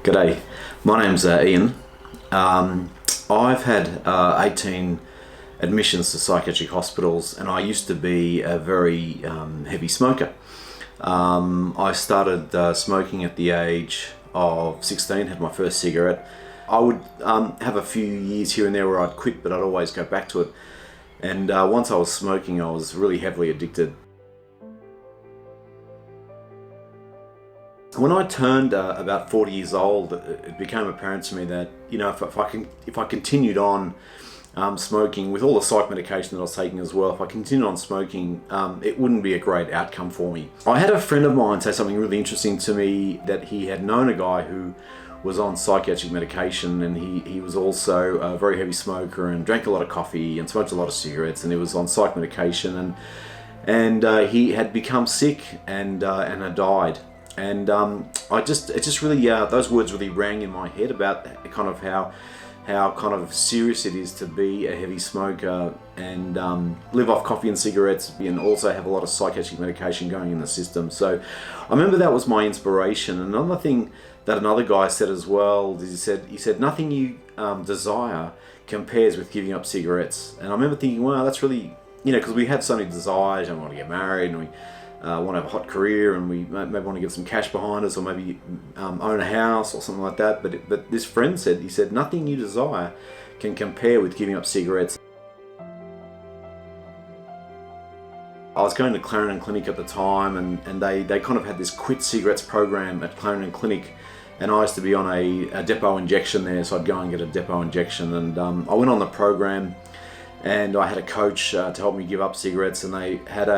G'day, my name's Ian. I've had 18 admissions to psychiatric hospitals, and I used to be a very heavy smoker. I started smoking at the age of 16, had my first cigarette. I would have a few years here and there where I'd quit, but I'd always go back to it. And once I was smoking, I was really heavily addicted. When I turned about 40 years old, it became apparent to me that, you know, if I continued on smoking with all the psych medication that I was taking as well, if I continued on smoking, it wouldn't be a great outcome for me. I had a friend of mine say something really interesting to me, that he had known a guy who was on psychiatric medication, and he was also a very heavy smoker and drank a lot of coffee and smoked a lot of cigarettes, and he was on psych medication, and he had become sick and had died. And it just really, those words really rang in my head about kind of how kind of serious it is to be a heavy smoker and live off coffee and cigarettes, and also have a lot of psychiatric medication going in the system. So I remember that was my inspiration. Another thing that another guy said as well is he said nothing you desire compares with giving up cigarettes. And I remember thinking, wow, that's really, because we have so many desires, and we want to get married, and we want to have a hot career, and we maybe want to get some cash behind us, or maybe own a house or something like that. But this friend said, nothing you desire can compare with giving up cigarettes. I was going to Clarendon Clinic at the time, and they kind of had this quit cigarettes program at Clarendon Clinic, and I used to be on a depot injection there, so I'd go and get a depot injection, and I went on the program, and I had a coach to help me give up cigarettes, and they had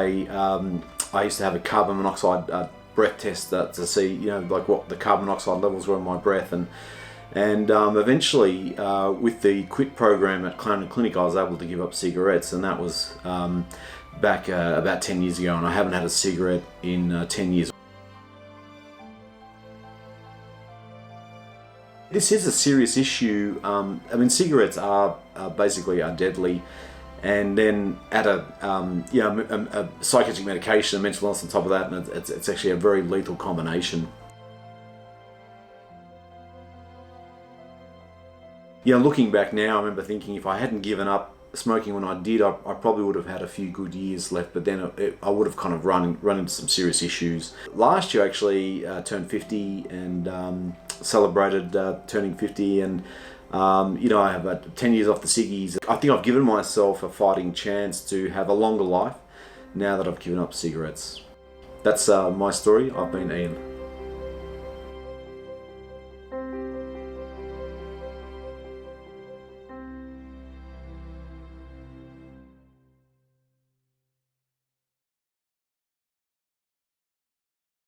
I used to have a carbon monoxide breath test to see, like what the carbon monoxide levels were in my breath, and eventually with the quit program at Clarendon Clinic, I was able to give up cigarettes, and that was back about 10 years ago, and I haven't had a cigarette in 10 years. This is a serious issue. Cigarettes are basically deadly. And then add a psychiatric medication and mental illness on top of that, and it's actually a very lethal combination. Looking back now, I remember thinking if I hadn't given up smoking when I did, I probably would have had a few good years left, but then I would have kind of run into some serious issues. Last year I actually turned 50 and celebrated turning 50, and I have about 10 years off the ciggies. I think I've given myself a fighting chance to have a longer life now that I've given up cigarettes. That's my story. I've been Ian.